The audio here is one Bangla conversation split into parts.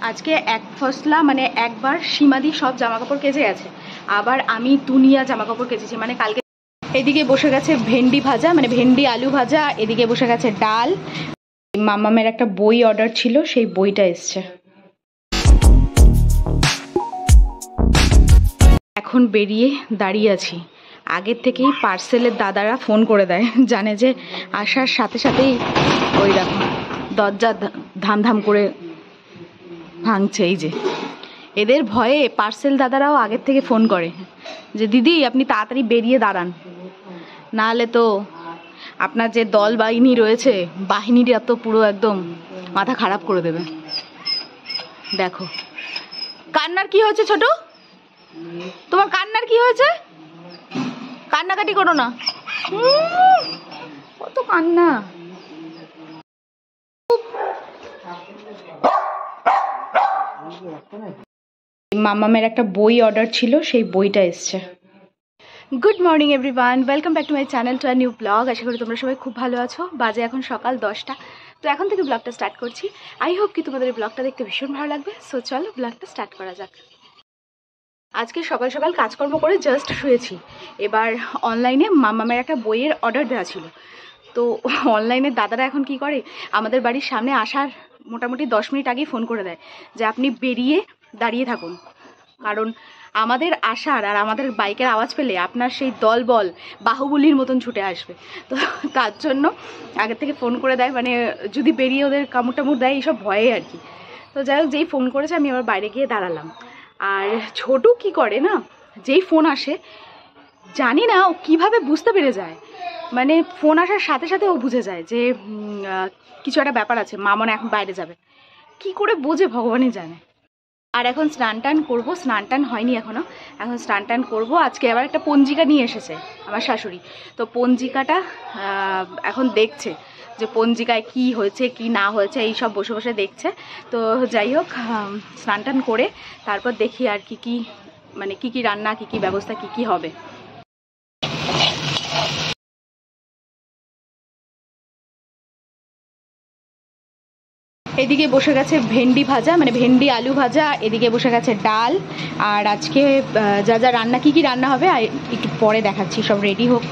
আজকে এক ফসলা মানে একবার সীমাদি সব জামা কাপড় কেচে গেছে, আবার আমি দুনিয়া জামা কাপড় কেচেছি। মানে কালকে এদিকে বসে গেছে ভেন্ডি ভাজা, মানে ভেন্ডি আলু ভাজা, এদিকে বসে গেছে ডাল। মামামের একটা বই অর্ডার ছিল, সেই বইটা এসছে। এখন বেরিয়ে দাঁড়িয়ে আছি। আগের থেকেই পার্সেলের দাদারা ফোন করে দেয়, জানে যে আসার সাথে সাথেই ওই দেখো দরজা ধাম ধাম করে ভাঙছে। এই যে এদের ভয়ে পার্সেল দাদারাও আগের থেকে ফোন করে যে দিদি আপনি তাড়াতাড়ি বেরিয়ে দাঁড়ান, নাহলে তো আপনার যে দল বাহিনী রয়েছে বাহিনীটা তো পুরো একদম মাথা খারাপ করে দেবে। দেখো কান্নার কি হয়েছে ছোট, তোমার কান্নার কি হয়েছে? কান্নাকাটি করো না, কত কান্না। মামামের একটা বই অর্ডার ছিল, সেই বইটা এসছে। Good morning everyone, welcome back to my channel to a new blog. আশা করি তোমরা সবাই খুব ভালো আছো। বাজে এখন সকাল 10টা, তো এখন থেকে ব্লগটা স্টার্ট করছি। আই হোপ কি তোমাদের এই ব্লগটা দেখতে ভীষণ ভালো লাগবে। সো চলো ব্লগটা স্টার্ট করা যাক। আজকে সকাল সকাল কাজকর্ম করে জাস্ট শুয়েছি। এবার অনলাইনে মামামের একটা বইয়ের অর্ডার দেওয়া ছিল, তো অনলাইনের দাদারা এখন কি করে, আমাদের বাড়ির সামনে আসার মোটামুটি 10 মিনিট আগেই ফোন করে দেয় যে আপনি বেরিয়ে দাঁড়িয়ে থাকুন, কারণ আমাদের আসার আর আমাদের বাইকের আওয়াজ পেলে আপনার সেই দল বল বাহুবলীর মতন ছুটে আসবে। তো তার জন্য আগের থেকে ফোন করে দেয়, মানে যদি বেরিয়ে ওদের কামড় টামড় দেয় এইসব ভয়ে আর কি। তো যাই হোক, যেই ফোন করেছে আমি আবার বাইরে গিয়ে দাঁড়ালাম। আর ছোটু কি করে না, যেই ফোন আসে জানি না ও কীভাবে বুঝতে পেরে যায়, মানে ফোন আসার সাথে সাথে ও বুঝে যায় যে কিছু একটা ব্যাপার আছে, মা মনে এখন বাইরে যাবে। কি করে বোঝে ভগবানই জানে। আর এখন স্নান টান করবো, স্নান টান হয়নি এখনও, এখন স্নান টান করবো। আজকে আবার একটা পঞ্জিকা নিয়ে এসেছে আমার শাশুড়ি, তো পঞ্জিকাটা এখন দেখছে যে পঞ্জিকায় কি হয়েছে কি না হয়েছে এই সব বসে বসে দেখছে। তো যাই হোক, স্নান টান করে তারপর দেখি আর কি মানে কি রান্না, কি ব্যবস্থা, কি হবে। এদিকে বসে গেছে ভেন্ডি ভাজা, মানে ভেন্ডি আলু ভাজা, এদিকে বসে গেছে ডাল। আর আজকে যা যা রান্না কি রান্না হবে একটু পরে দেখাচ্ছি, সব রেডি হোক।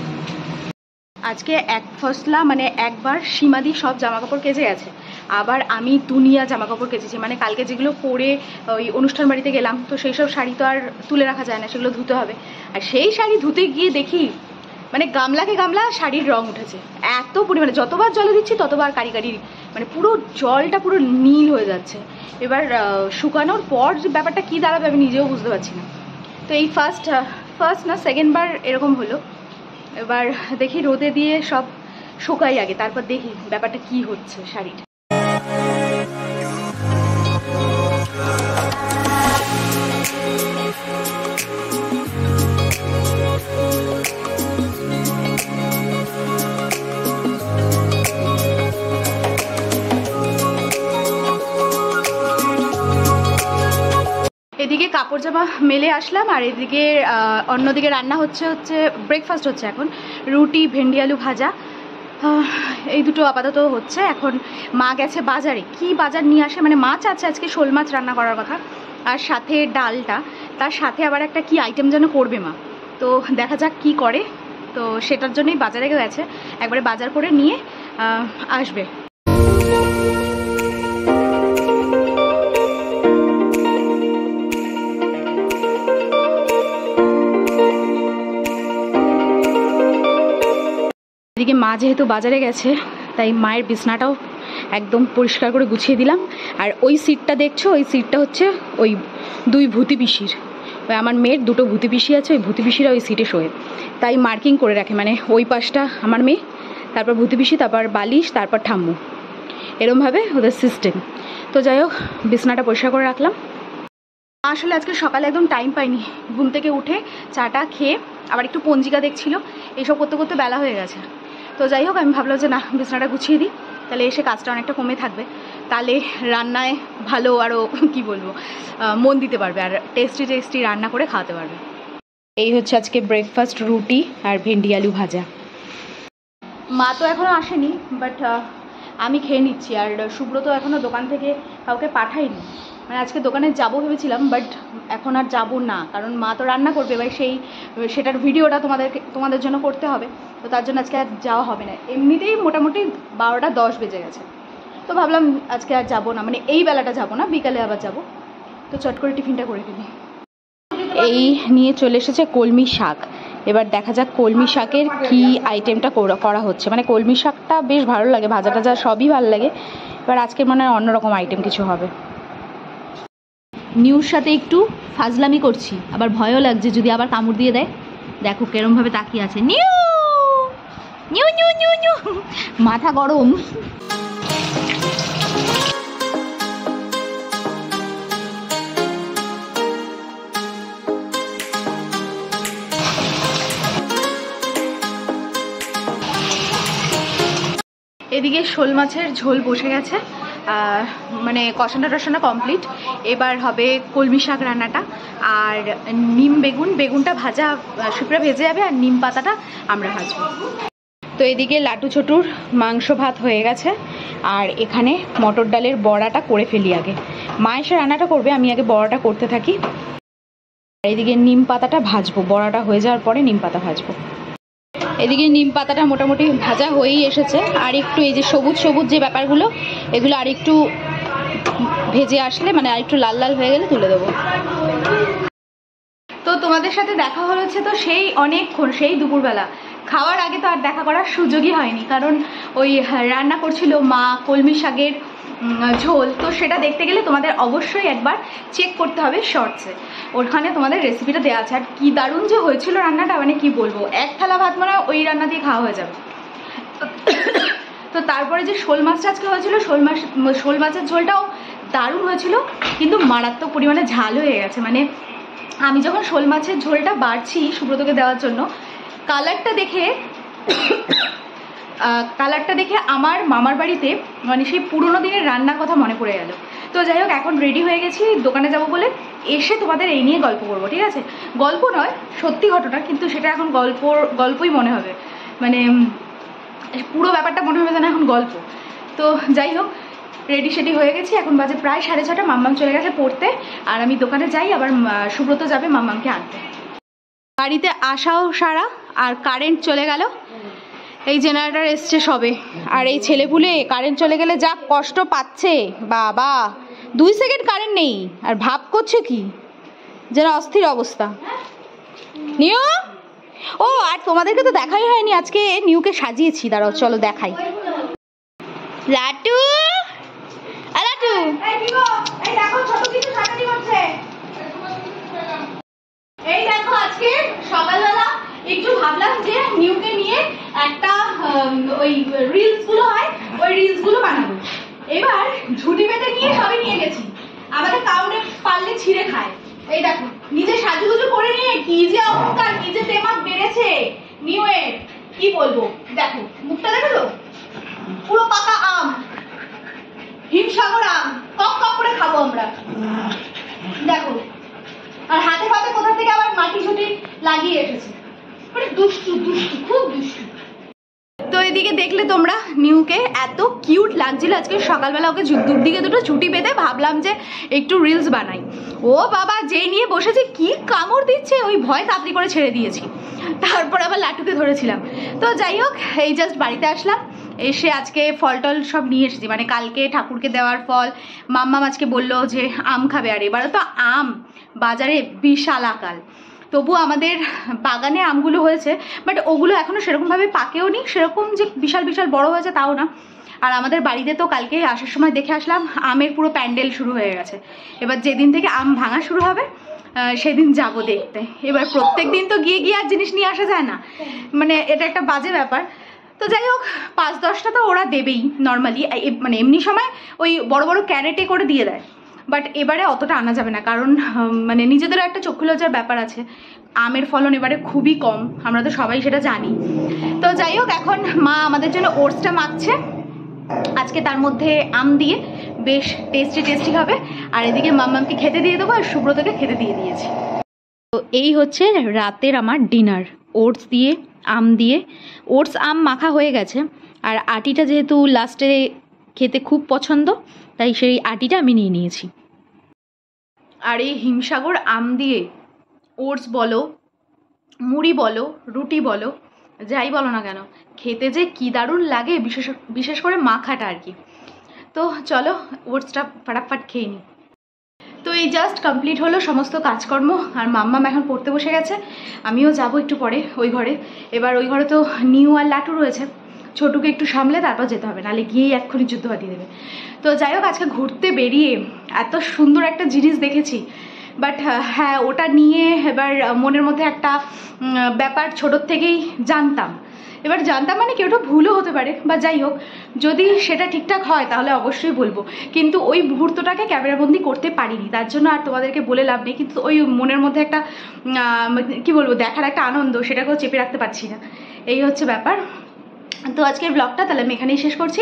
আজকে এক ফসলা মানে একবার সীমাদি সব জামা কাপড় কেচে গেছে, আবার আমি দুনিয়া জামা কাপড় কেচেছি। মানে কালকে যেগুলো পরে ওই অনুষ্ঠান বাড়িতে গেলাম, তো সেই সব শাড়ি তো আর তুলে রাখা যায় না, সেগুলো ধুতে হবে। আর সেই শাড়ি ধুতে গিয়ে দেখি মানে গামলাকে গামলা শাড়ির রং উঠেছে, এত পরিমাণে যতবার জলে দিচ্ছি ততবার কারি মানে পুরো জলটা পুরো নীল হয়ে যাচ্ছে। এবার শুকানোর পর যে ব্যাপারটা কী দাঁড়াবে আমি নিজেও বুঝতে পারছি না। তো এই ফার্স্ট না সেকেন্ড বার এরকম হলো। এবার দেখি রোদে দিয়ে সব শুকাই আগে, তারপর দেখি ব্যাপারটা কি হচ্ছে শাড়িটা। এদিকে কাপড় জামা মেলে আসলাম, আর এদিকে অন্যদিকে রান্না হচ্ছে ব্রেকফাস্ট হচ্ছে এখন রুটি ভেন্ডি আলু ভাজা, এই দুটো আপাতত হচ্ছে। এখন মা গেছে বাজারে, কি বাজার নিয়ে আসে, মানে মাছ আছে আজকে, শোল মাছ রান্না করার কথা, আর সাথে ডালটা, তার সাথে আবার একটা কি আইটেম যেন করবে মা, তো দেখা যাক কি করে। তো সেটার জন্যই বাজারে গেছে, একবারে বাজার করে নিয়ে আসবে। এদিকে মা যেহেতু বাজারে গেছে, তাই মায়ের বিছনাটাও একদম পরিষ্কার করে গুছিয়ে দিলাম। আর ওই সিটটা দেখছো, ওই সিটটা হচ্ছে ওই দুই ভূতি পিসির, ওই আমার মেয়ের দুটো ভূতি পিসি আছে, ওই ভূতি পিসিরা ওই সিটে শোয়ে, তাই মার্কিং করে রাখে, মানে ওই পাশটা আমার মেয়ে, তারপর ভূতি পিসি, তারপর বালিশ, তারপর ঠাম্মু, এরমভাবে ওদের সিস্টেম। তো যাই হোক, বিছনাটা পরিষ্কার করে রাখলাম। আসলে আজকে সকালে একদম টাইম পাইনি, ঘুম থেকে উঠে চাটা খেয়ে আবার একটু পঞ্জিকা দেখছিল, এইসব করতে করতে বেলা হয়ে গেছে। তো যাই হোক, আমি ভাবলাম যে না, বিছনাটা গুছিয়ে দিই, তাহলে এসে কাজটা অনেকটা কমে থাকবে, তাহলে রান্নায় ভালো আরও কি বলবো মন দিতে পারবে, আর টেস্টি রান্না করে খাওয়াতে পারবে। এই হচ্ছে আজকে ব্রেকফাস্ট, রুটি আর ভেন্ডি আলু ভাজা। মা তো এখনও আসেনি, বাট আমি খেয়ে নিচ্ছি। আর সুব্রত এখনও দোকান থেকে কাউকে পাঠাইনি, মানে আজকে দোকানে যাবো ভেবেছিলাম, বাট এখন আর যাবো না, কারণ মা তো রান্না করবে, এবার সেটার ভিডিওটা তোমাদের জন্য করতে হবে, তো তার জন্য আজকে আর যাওয়া হবে না। এমনিতেই মোটামুটি 12টা 10 বেজে গেছে, তো ভাবলাম আজকে আর যাবো না, মানে এই বেলাটা যাবো না, বিকালে আবার যাব। তো চট করে টিফিনটা করে ফেলি। এই নিয়ে চলে এসেছে কলমি শাক। এবার দেখা যাক কলমি শাকের কি আইটেমটা করা হচ্ছে। মানে কলমি শাকটা বেশ ভালো লাগে, ভাজা টাজা সবই ভালো লাগে, এবার আজকে মনে হয় অন্যরকম আইটেম কিছু হবে। নিউর সাথে একটু ফাজলামি করছি, আবার ভয়ও লাগছে যদি আবার কামড় দিয়ে দেয়। দেখো কেরমভাবে তাকিয়ে আছে, new new new new new, মাথা গরম। এদিকে শোল মাছের ঝোল বসে গেছে, মানে কষানো কমপ্লিট। এবার হবে কলমি শাক রান্নাটা, আর নিম বেগুনটা ভাজা শুকনো ভেজে যাবে, আর নিম পাতাটা আমরা ভাজবো। তো এদিকে লাটু ছোটুর মাংস ভাত হয়ে গেছে, আর এখানে মটর ডালের বড়াটা করে ফেলি আগে। মা এসে রান্নাটা করবে, আমি আগে বড়াটা করতে থাকি। আর এদিকে নিম পাতাটা ভাজবো, বড়াটা হয়ে যাওয়ার পরে নিম পাতা ভাজবো। এদিকে নিম পাতাটা মোটামুটি ভাজা হয়েই এসেছে, আর একটু এই যে সবুজ সবুজ যে ব্যাপারগুলো, এগুলো আর একটু ভেজে আসলে, মানে আর একটু লাল লাল হয়ে গেলে তুলে দেবো। তো তোমাদের সাথে দেখা হচ্ছে তো সেই অনেকক্ষণ, সেই দুপুরবেলা। খাওয়ার আগে তো আর দেখা করার সুযোগই হয়নি, কারণ ওই রান্না করছিল মা কলমি শাকের ঝোল, তো সেটা দেখতে গেলে তোমাদের অবশ্যই একবার চেক করতে হবে শর্টসে, ওখানে তোমাদের রেসিপিটা দেওয়া আছে। আর কি দারুণ যে হয়েছিল রান্নাটা, মানে কি বলবো, এক থালা ভাত মানে ওই রান্না দিয়ে খাওয়া হয়ে যাবে। তো তারপরে যে শোল মাছটা আজকে হয়েছিল, শোল মাছের ঝোলটাও দারুণ হয়েছিল, কিন্তু মারাত্মক পরিমাণে ঝাল হয়ে গেছে। মানে আমি যখন শোল মাছের ঝোলটা বাড়ছি সুব্রতকে দেওয়ার জন্য, কালারটা দেখে আমার মামার বাড়িতে মানে সেই পুরোনো দিনের রান্নার কথা মনে পড়ে গেল। তো যাই হোক, এখন রেডি হয়ে গেছি দোকানে যাব বলে, এসে তোমাদের এই নিয়ে গল্প করবো, ঠিক আছে? গল্প নয়, সত্যি ঘটনা, কিন্তু সেটা এখন গল্পই মনে হবে, মানে পুরো ব্যাপারটা মনে হবে যেন এখন গল্প। তো যাই হোক, রেডি হয়ে গেছি, এখন বাজে প্রায় 6:30, মাম্মাম চলে গেছে পড়তে, আর আমি দোকানে যাই, আবার সুব্রত যাবে মাম্মামকে আনতে। বাড়িতে আসাও সারা, আর কারেন্ট চলে গেল, এই জেনারেটর এসছে সবে, আর এই ছেলেপুলে কারেন্ট চলে গেলে যা কষ্ট পাচ্ছে বাবা, 2 সেকেন্ড কারেন্ট নেই, আর ভাব করছে কি যেন অস্থির অবস্থা। নিউ, ও আর তোমাদেরকে তো দেখাই হয়নি, আজকে নিউকে সাজিয়েছি, দাঁড়াও চলো দেখাই। লাটু লাটু, এই দেখো আজকে সকালবেলা একটু ভাবলাম যে নিউকে নিয়ে একটা ওই রিলস গুলো হয়, ওই রিলস গুলো বানাবো। এবার ঝুটি বেঁধে নিয়ে সবাই নিয়ে গেছি, আমাদের কাউরে পারলে ছিঁড়ে খায়। এই দেখো নিজে সাজুগুজু করে নিয়ে কি যে অহংকার, কি যে তেমাক বেড়েছে নিউয়ের, কি বলবো। দেখো মুখটা দেখো তো, পুরো পাকা আম, হিমসাগর আম, কক কক করে খাবো আমরা। দেখো, আর হাতে পাতে কোথা থেকে আবার মাটি ঝুটি লাগিয়ে এসেছে, মানে দুষ্টু খুব দুষ্টু। তো এদিকে দেখলে তোমরা নিউকে এত কিউট লাগছিল আজকে সকালবেলা, ওকে দুদিকে দুটো ছুটি পেতে ভাবলাম যে একটু রিলস বানাই। ও বাবা, যেই নিয়ে বসেছে কি কামড় দিচ্ছে, ওই ভয় তাড়াতাড়ি করে ছেড়ে দিয়েছি, তারপর আবার লাটুকে ধরেছিলাম। তো যাই হোক, এই জাস্ট বাড়িতে আসলাম, এসে আজকে ফল টল সব নিয়ে এসেছি, মানে কালকে ঠাকুরকে দেওয়ার ফল। মাম্মাম আজকে বললো যে আম খাবে, আর এবারে তো আম বাজারে বিশাল আকাল। তবু আমাদের বাগানে আমগুলো হয়েছে, বাট ওগুলো এখনো সেরকমভাবে পাকেও নি, সেরকম যে বিশাল বিশাল বড় হয়েছে তাও না। আর আমাদের বাড়িতে তো কালকে আসার সময় দেখে আসলাম আমের পুরো প্যান্ডেল শুরু হয়ে গেছে। এবার যেদিন থেকে আম ভাঙা শুরু হবে সেদিন যাব দেখতে। এবার প্রত্যেক দিন তো গিয়ে আর জিনিস নিয়ে আসা যায় না, মানে এটা একটা বাজে ব্যাপার। তো যাই হোক, 5-10টা তো ওরা দেবেই নর্মালি, মানে এমনি সময় ওই বড় বড় ক্যারেটে করে দিয়ে দেয়, বাট এবারে অতটা আনা যাবে না, কারণ মানে নিজেদেরও একটা চক্ষু লজ্জার ব্যাপার আছে। আমের ফলন এবারে খুবই কম, আমরা তো সবাই সেটা জানি। তো যাই হোক, এখন মা আমাদের জন্য ওটসটা মাখছে আজকে, তার মধ্যে আম দিয়ে বেশ টেস্টি হবে। আর এদিকে মাম্মামকে খেতে দিয়ে দেবো, আর সুব্রতকে খেতে দিয়ে দিয়েছি। তো এই হচ্ছে রাতের আমার ডিনার, ওটস দিয়ে আম দিয়ে। ওটস আম মাখা হয়ে গেছে, আর আটিটা যেহেতু লাস্টে খেতে খুব পছন্দ, তাই সেই আটিটা আমি নিয়ে নিয়েছি। আর এই হিমসাগর আম দিয়ে ওটস বলো, মুড়ি বলো, রুটি বলো, যাই বলো না কেন, খেতে যে কি দারুণ লাগে, বিশেষ করে মাখাটা আর কি। তো চলো ওটসটা ফাটাফাট খেয়ে নিই। তো এই জাস্ট কমপ্লিট হলো সমস্ত কাজকর্ম, আর মাম্মাম এখন পড়তে বসে গেছে, আমিও যাব একটু পরে ওই ঘরে। এবার ওই ঘরে তো নিউ আর লাটু রয়েছে, ছোটুকে একটু সামলে তারপর যেতে হবে, নাহলে গিয়েই এক্ষুনি যুদ্ধ বাঁধিয়ে দেবে। তো যাই হোক, আজকে ঘুরতে বেরিয়ে এত সুন্দর একটা জিনিস দেখেছি, বাট হ্যাঁ ওটা নিয়ে এবার মনের মধ্যে একটা ব্যাপার ছোটোর থেকেই জানতাম। এবার জানতাম মানে কি, ওটা ভুলও হতে পারে, বা যাই হোক, যদি সেটা ঠিকঠাক হয় তাহলে অবশ্যই বলবো, কিন্তু ওই মুহূর্তটাকে ক্যামেরাবন্দি করতে পারিনি, তার জন্য আর তোমাদেরকে বলে লাভ নেই। কিন্তু ওই মনের মধ্যে একটা কি বলবো, দেখার একটা আনন্দ, সেটাকেও চেপে রাখতে পারছি না, এই হচ্ছে ব্যাপার। তো আজকের ব্লগটা তাহলে আমি এখানেই শেষ করছি।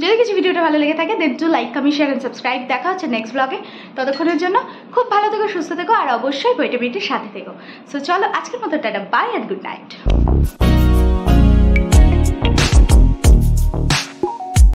যদি কিছু ভিডিওটা ভালো লেগে থাকে then do like, comment, share and subscribe. দেখা হচ্ছে নেক্সট ব্লগে, ততক্ষণের জন্য খুব ভালো থেকো, সুস্থ থেকো, আর অবশ্যই বইটা সাথে থেকো। সো চলো আজকের মতো tata, bye and good night.